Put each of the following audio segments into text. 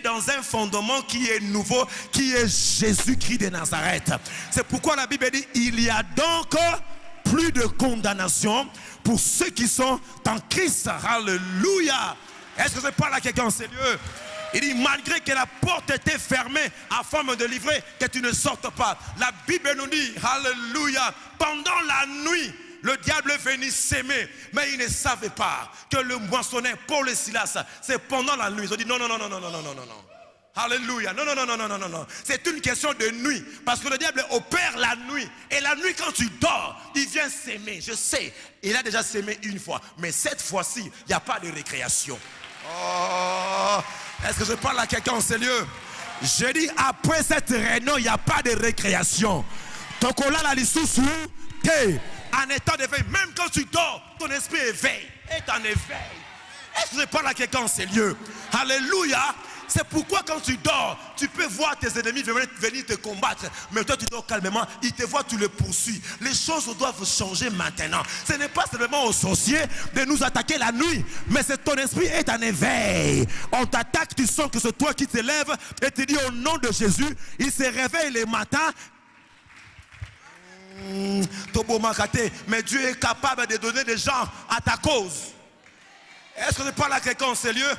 dans un fondement qui est nouveau, qui est Jésus-Christ de Nazareth. C'est pourquoi la Bible dit, il y a donc plus de condamnation pour ceux qui sont en Christ. Alléluia. Est-ce que je parle à quelqu'un en ces lieux? Il dit, malgré que la porte était fermée afin de livrer, que tu ne sortes pas. La Bible nous dit, alléluia, pendant la nuit, le diable est venu s'aimer, mais il ne savait pas que le moissonneur, Paul et Silas, c'est pendant la nuit. Ils ont dit non, non, non, non, non, non, non, non, non. Alléluia. Non, non, non, non, non, non, non, non. C'est une question de nuit. Parce que le diable opère la nuit. Et la nuit, quand tu dors, il vient s'aimer. Je sais, il a déjà s'aimé une fois. Mais cette fois-ci, il n'y a pas de récréation. Oh, est-ce que je parle à quelqu'un en ces lieux? Je dis, après cette réunion, il n'y a pas de récréation. Donc on a la licence en état d'éveil. Même quand tu dors, ton esprit est en éveil. Est-ce que je parle à quelqu'un en ces lieux? Alléluia. C'est pourquoi quand tu dors, tu peux voir tes ennemis venir te combattre. Mais toi tu dors calmement, ils te voient, tu les poursuis. Les choses doivent changer maintenant. Ce n'est pas seulement aux sorciers de nous attaquer la nuit, mais c'est ton esprit est en éveil. On t'attaque, tu sens que c'est toi qui te lèves et tu dis au nom de Jésus, il se réveille les matins. Mais Dieu est capable de donner des gens à ta cause. Est-ce que je parle à quelqu'un en ces lieux?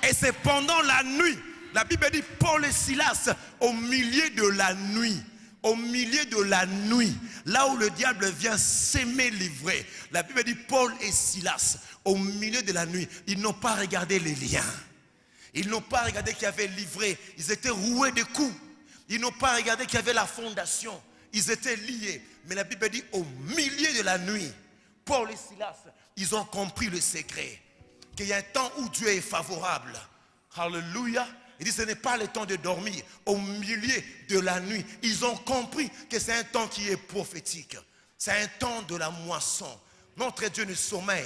Et c'est pendant la nuit, la Bible dit Paul et Silas au milieu de la nuit. Au milieu de la nuit, là où le diable vient s'aimer livrer. La Bible dit Paul et Silas au milieu de la nuit. Ils n'ont pas regardé les liens. Ils n'ont pas regardé qu'il y avait livré. Ils étaient roués de coups. Ils n'ont pas regardé qu'il y avait la fondation. Ils étaient liés. Mais la Bible dit au milieu de la nuit, Paul et Silas, ils ont compris le secret. Qu'il y a un temps où Dieu est favorable. Alléluia. Il dit ce n'est pas le temps de dormir. Au milieu de la nuit, ils ont compris que c'est un temps qui est prophétique. C'est un temps de la moisson. Notre Dieu ne sommeille.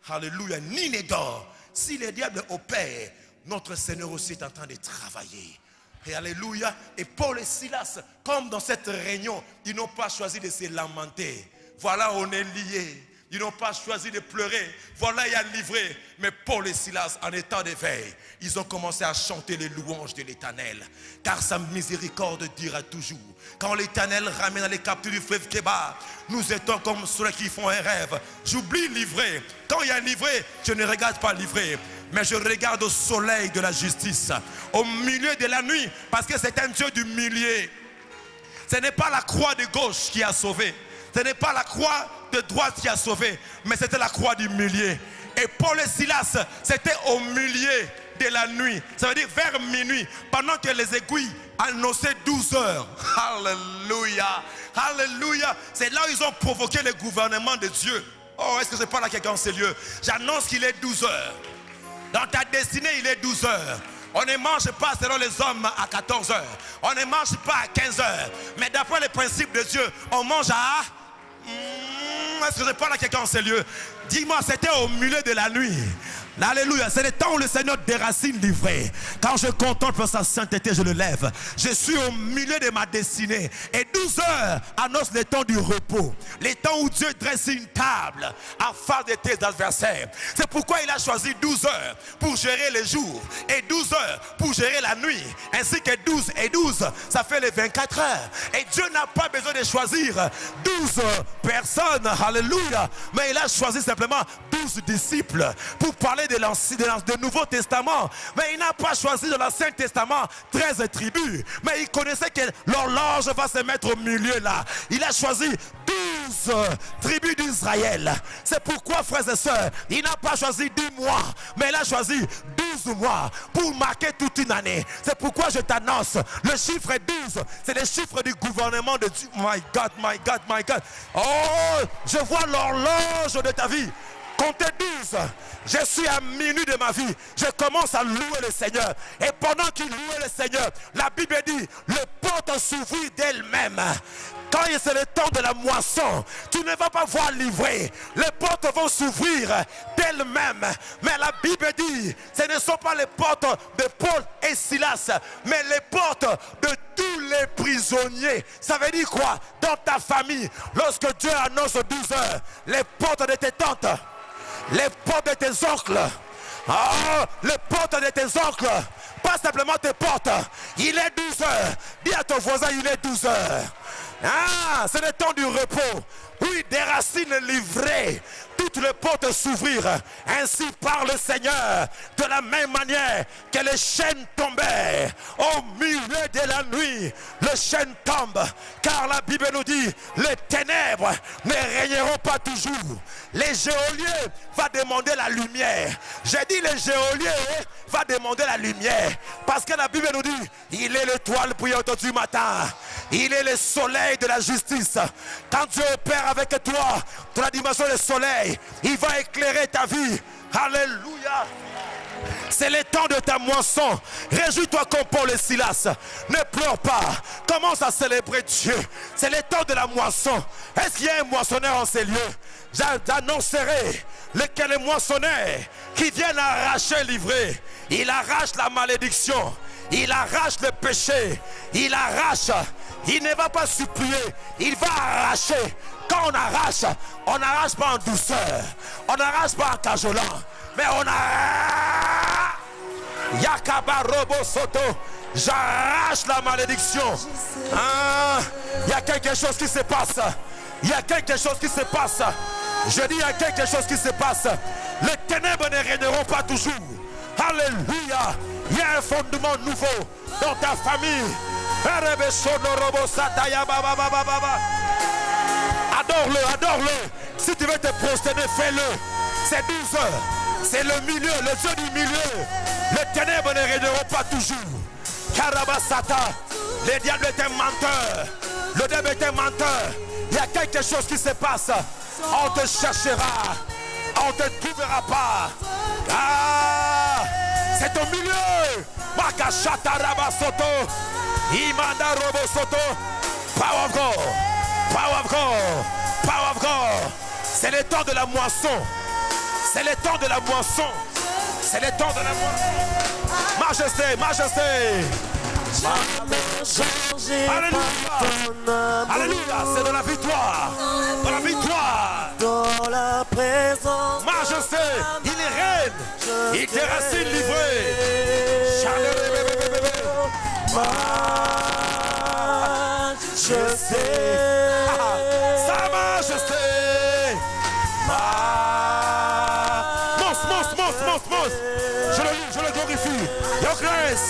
Alléluia. Ni ne dort. Si le diable opère, notre Seigneur aussi est en train de travailler. Et alléluia. Et Paul et Silas, comme dans cette réunion, ils n'ont pas choisi de se lamenter. Voilà, on est liés. Ils n'ont pas choisi de pleurer. Voilà, il y a livré. Mais Paul et Silas, en état d'éveil, ils ont commencé à chanter les louanges de l'Éternel. Car sa miséricorde dira toujours. Quand l'Éternel ramène les captifs du fleuve Kébar, nous étions comme ceux qui font un rêve. J'oublie livré. Quand il y a livré, je ne regarde pas livré. Mais je regarde au soleil de la justice. Au milieu de la nuit. Parce que c'est un Dieu du milieu. Ce n'est pas la croix de gauche qui a sauvé. Ce n'est pas la croix de droite qui a sauvé, mais c'était la croix du milieu. Et Paul et Silas, c'était au milieu de la nuit. Ça veut dire vers minuit, pendant que les aiguilles annonçaient 12 heures. Alléluia. Alléluia. C'est là où ils ont provoqué le gouvernement de Dieu. Oh, est-ce que je parle à quelqu'un en ces lieux? J'annonce qu'il est 12 heures. Dans ta destinée, il est 12 heures. On ne mange pas selon les hommes à 14 heures. On ne mange pas à 15 heures. Mais d'après les principes de Dieu, on mange à... Est-ce que je parle à quelqu'un en ces lieux? Dis-moi, c'était au milieu de la nuit. Alléluia, c'est le temps où le Seigneur déracine l'ivré. Quand je contemple sa sainteté, je le lève. Je suis au milieu de ma destinée. Et 12 heures annonce le temps du repos. Le temps où Dieu dresse une table en face de tes adversaires. C'est pourquoi il a choisi 12 heures pour gérer les jours. Et 12 heures pour gérer la nuit. Ainsi que 12 et 12, ça fait les 24 heures. Et Dieu n'a pas besoin de choisir 12 personnes. Alléluia. Mais il a choisi simplement 12 disciples pour parler de Nouveau Testament. Mais il n'a pas choisi de l'Ancien Testament 13 tribus. Mais il connaissait que l'horloge va se mettre au milieu là. Il a choisi 12 tribus d'Israël. C'est pourquoi, frères et sœurs, il n'a pas choisi 10 mois, mais il a choisi 12 mois pour marquer toute une année. C'est pourquoi je t'annonce, le chiffre 12, c'est le chiffre du gouvernement de Dieu. My God, my God, my God. Oh, je vois l'horloge de ta vie. Comptez 12. Je suis à minuit de ma vie. Je commence à louer le Seigneur. Et pendant qu'il louait le Seigneur, la Bible dit, les portes s'ouvrirent d'elles-mêmes. Quand c'est le temps de la moisson, tu ne vas pas voir livrer. Les portes vont s'ouvrir d'elles-mêmes. Mais la Bible dit, ce ne sont pas les portes de Paul et Silas, mais les portes de tous les prisonniers. Ça veut dire quoi? Dans ta famille, lorsque Dieu annonce 12 heures, les portes de tes tantes, les portes de tes oncles, Oh, les portes de tes oncles, pas simplement tes portes. Il est 12 heures. Dis à ton voisin, il est 12 heures. Ah, c'est le temps du repos. Oui, des racines livrées. Toutes les portes s'ouvrirent. Ainsi parle le Seigneur. De la même manière que les chaînes tombaient au milieu de la nuit. Les chaînes tombent. Car la Bible nous dit, les ténèbres ne régneront pas toujours. Les geôliers vont demander la lumière. J'ai dit les geôliers vont demander la lumière. Parce que la Bible nous dit, il est l'étoile brillante du matin. Il est le soleil de la justice. Quand Dieu opère avec toi, dans la dimension du soleil, il va éclairer ta vie. Alléluia. C'est le temps de ta moisson. Réjouis-toi comme Paul et Silas. Ne pleure pas. Commence à célébrer Dieu. C'est le temps de la moisson. Est-ce qu'il y a un moissonneur en ces lieux? J'annoncerai lequel est moissonneur qui vient arracher l'ivraie. Il arrache la malédiction. Il arrache le péché. Il arrache. Il ne va pas supplier. Il va arracher. Quand on n'arrache pas en douceur. On n'arrache pas en cajolant. Mais on arrache. Yakaba Robo Soto. J'arrache la malédiction. Il y a quelque chose qui se passe. Il y a quelque chose qui se passe. Je dis il y a quelque chose qui se passe. Les ténèbres ne régneront pas toujours. Alléluia. Il y a un fondement nouveau dans ta famille. Adore-le, adore-le. Si tu veux te prosterner, fais-le. C'est 12 heures. C'est le milieu, le Dieu du milieu. Les ténèbres ne régneront pas toujours. Karabasata. Le diable est un menteur. Le diable est un menteur. Il y a quelque chose qui se passe. On te cherchera. On ne te trouvera pas. Ah, c'est au milieu. Makashata Rabasoto. Imanda Robosoto. Power of God. Power of God. Power of God. C'est le temps de la moisson. C'est le temps de la moisson. C'est le temps de la moisson. Majesté, majesté. Alléluia. Alléluia. C'est dans la victoire. Dans la victoire. Dans la présence. Majesté. Il règne. Il déracine livré. Majesté. Sa majesté. Monstre. Je le glorifie. Your grace.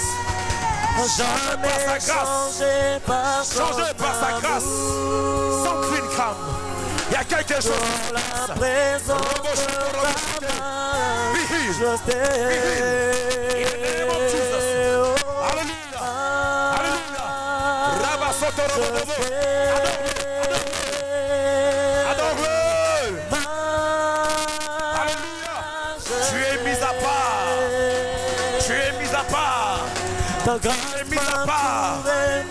Jamais changé par sa grâce. Sans clean cam. Il y a quelque chose. Dans la présence de ta majesté. Alléluia. Alléluia. Rabasoto Robobo. Adore-le. Alléluia. Tu es mis à part. Tu es mis à part. Ta grâce mis à part.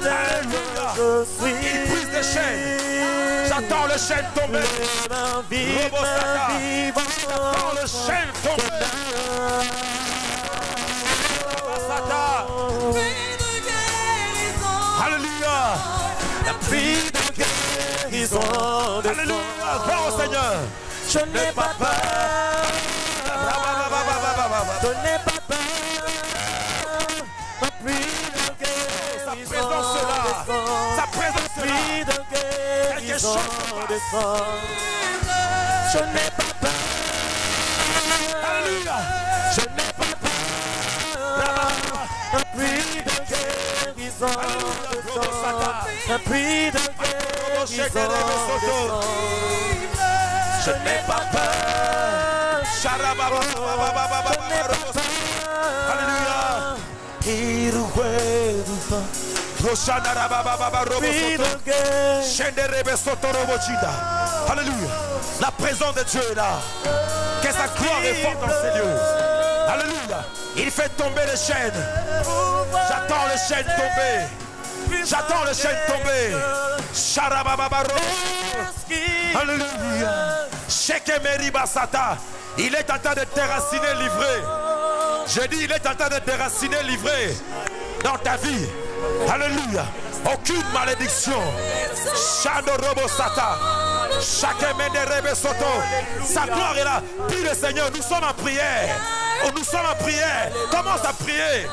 Alléluia. Il brise les chaînes. J'attends le chaîne tomber. J'attends le chaîne tomber. Alléluia. La pluie de guérison. Alléluia. Gloire au Seigneur. Je n'ai pas peur. Je n'ai pas peur. La pluie de guérison. Sa présence là. Sa présence là. Quelque chose descend. Je n'ai pas peur. Alléluia. Je n'ai pas peur. La pluie de guérison descend. La pluie de guérison descend. Je n'ai pas peur. Je n'ai pas peur. Alléluia. Alléluia. La présence de Dieu est là. Que sa gloire est forte dans ces lieux. Alléluia. Il fait tomber les chaînes. J'attends les chaînes tomber. J'attends les chaînes tomber. Alléluia. Shekemeri Basata. Il est en train de déraciner livré. Je dis, il est en train de déraciner livré dans ta vie. Alléluia. Aucune malédiction. Shando Robo Sata. Chacun mène des rêves soto. Sa gloire est là. Prie le Seigneur, nous sommes en prière. Oh, nous sommes en prière. Commence à prier.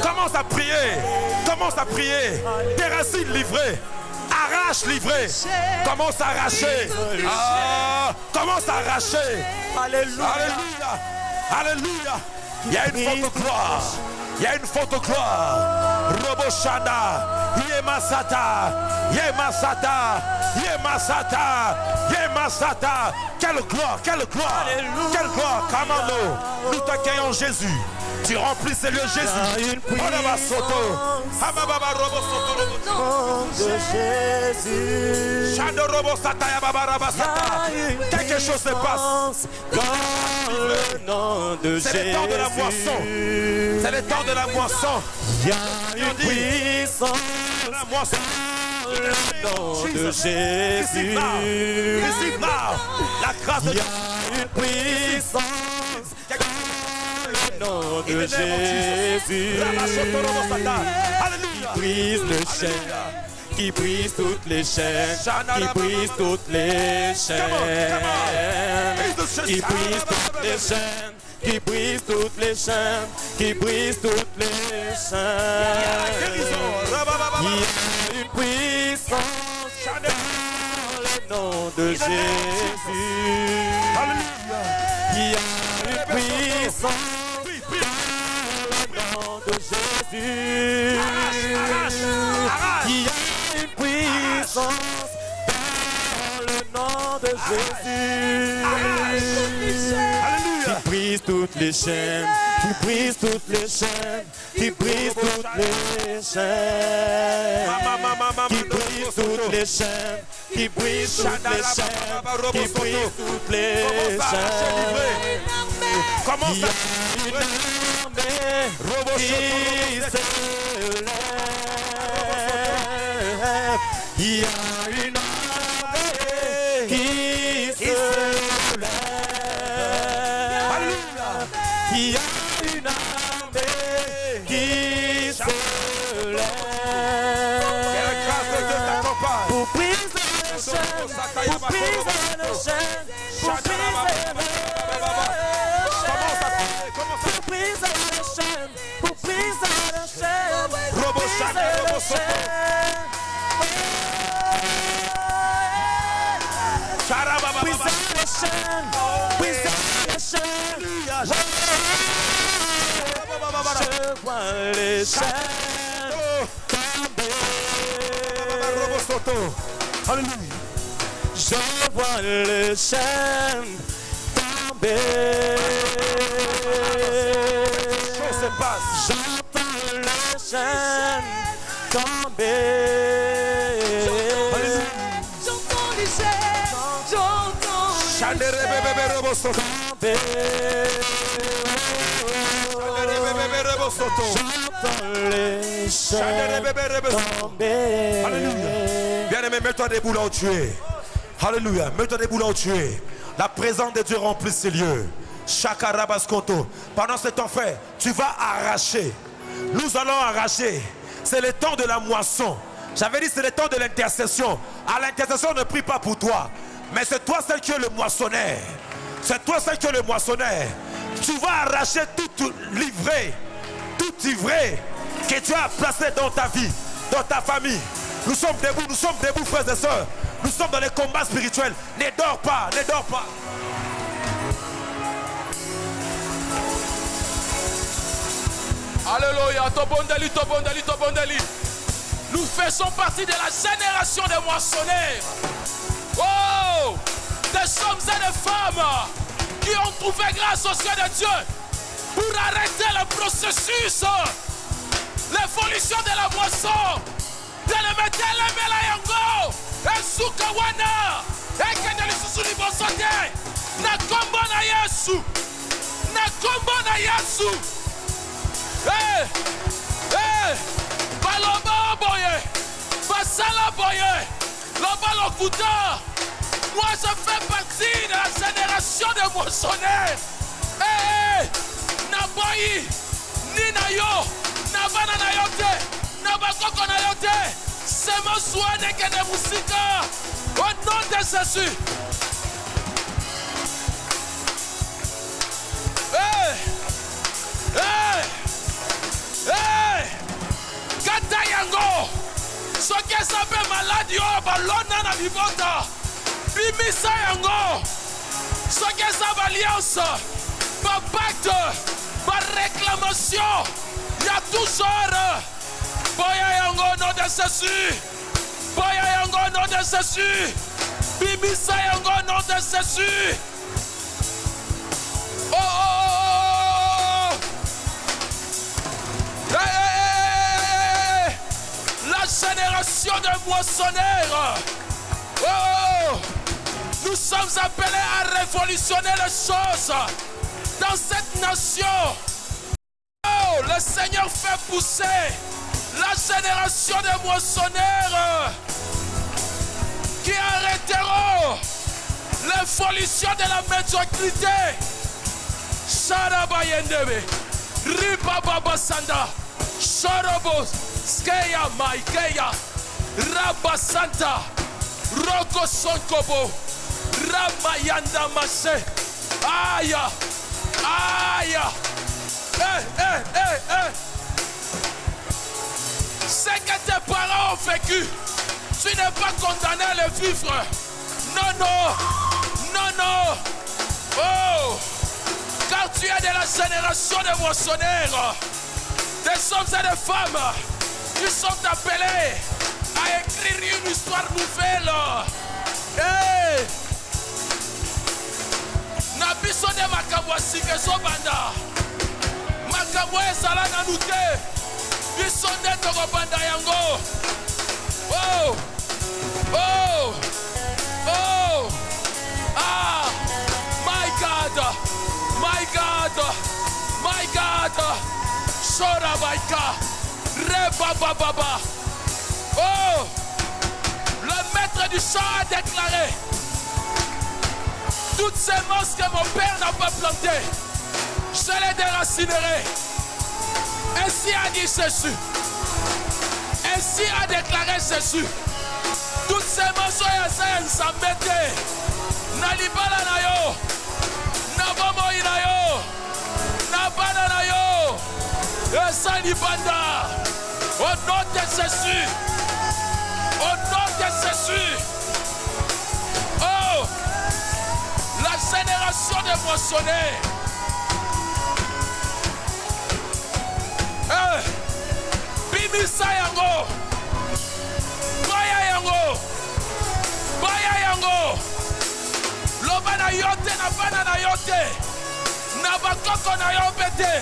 Commence à prier. Commence à prier. Tes racines livrées. Arrache livré. Commence à arracher. Ah, commence à arracher. Alléluia. Alléluia. Alléluia. Il y a une faute gloire. Il y a une faute gloire. Roboshanda. Yemasata. Yemasata. Yemasata. Yemasata. Quelle gloire. Quelle gloire. Quelle gloire. Commando. Nous t'accueillons Jésus. Tu remplis ces lieux Jésus. De Jésus. Quelque chose se passe. Dans le nom de Jésus. C'est le temps de la moisson. C'est le temps de la moisson. Il y a une puissance. La moisson. Dans le nom de Jésus. La grâce de Il y a une puissance. Nom de Jésus, qui brise le chêne, qui brise toutes les chaînes, qui brise toutes les chaînes, qui brise toutes les chaînes, qui brise toutes les chaînes, qui brise toutes les chaînes. Il y a une puissance dans le nom de Jésus. Il y a une puissance de Jésus. Il y a une puissance dans le nom de Jésus. Qui brise toutes les chaînes, qui brise toutes les chaînes, qui brise toutes les chaînes, qui brise toutes les chaînes, qui brise toutes les chaînes, qui brise toutes les chaînes. Comment ça? Il y a une armée qui se lève. Il y a une armée qui se lève. Pour briser le chaîne, pour briser le chaîne, pour briser le je vois les chaînes tomber. Je vois les chaînes tomber. J'entends les chaînes tomber. J'entends les chaînes, j'entends les chaînes tomber. Bien-aimé, mets-toi debout là où tu es. Alléluia, mets-toi debout là où tu es. La présence de Dieu remplit ces lieux. Chakarabaskonto. Pendant ce temps fait, tu vas arracher. Nous allons arracher. C'est le temps de la moisson. J'avais dit c'est le temps de l'intercession. À l'intercession, on ne prie pas pour toi. Mais c'est toi celle qui est le moissonneur. C'est toi celle qui est le moissonneur. Tu vas arracher tout livré, tout ivré que tu as placé dans ta vie, dans ta famille. Nous sommes debout frères et sœurs. Nous sommes dans les combats spirituels. Ne dors pas, ne dors pas. Alléluia, Tobondeli, Tobondeli, Tobondeli. Nous faisons partie de la génération des moissonneurs. Oh, des hommes et des femmes qui ont trouvé grâce aux yeux de Dieu pour arrêter le processus, l'évolution de la moisson. De le mettre les Melayango, et Sukawana, et Kendeli Susuni Bosote, na kombo na Yesu, na kombo na Yesu. Baloba boye, Basala boye, Loba Lokuta. Moi je fais partie de la génération des moissonneurs. Naboyi, Ninayo, Nabana Nayote, Nabakoko Nayote, sémence wana que de musika. Au nom de Jésus. Hey! Hey! Hey! Kata yango! Soki esape maladi oyo balona na bibota. Bimisa yango. Soki eza baliance, bapacte, baréclamation. Ya tout genre. Boya yango au nom de Jésus. Boya yango au nom de Jésus. Bimisa yango au nom de Jésus. Oh, oh, oh, oh. Hey, hey, hey. La génération de moissonneurs. Oh, nous sommes appelés à révolutionner les choses dans cette nation. Oh, le Seigneur fait pousser la génération de moissonneurs qui arrêteront l'évolution de la médiocrité. Sharabayendebe, Ribababasanda, Sharobos, Skeya Maikeya, Rabasanta, Roko Sonkobo, Ramayanda Mase, Aya, Aya, Ce que tes parents ont vécu, tu n'es pas condamné à le vivre. Non, non, non, non. Oh, car tu es de la génération des moissonneurs, des hommes et des femmes qui sont appelés à écrire une histoire nouvelle. Hey! Nabiso de makambo asike zobanda. Makambo ezala na nute. Biso nde tokobanda yango. Oh! Oh! Oh! Ah! My God! My God! My God! Shora baika! Reba baba! Oh! Le maître du chant a déclaré: toutes ces semences que mon père n'a pas plantées, je les déracinerai. Ainsi a dit Jésus. Ainsi a déclaré Jésus. Toutes ces semences sont mettées. Na libala na yo, na bomoi na yo, na bana na yo, esa libanda. Au nom de Jésus. Au nom de Jésus. Oh, la génération des moissonneurs. Bimisa yango. Baya yango. Baya yango. Loba na yote na bana na yote. Na bakoko na yo bete.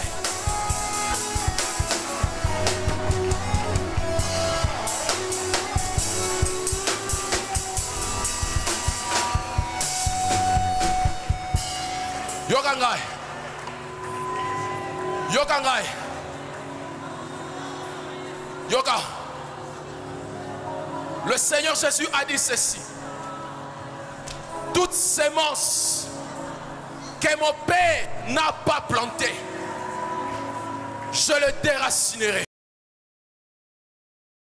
Yokangai. Yokangai. Yoka. Le Seigneur Jésus a dit ceci: toute sémence que mon père n'a pas plantée, je le déracinerai.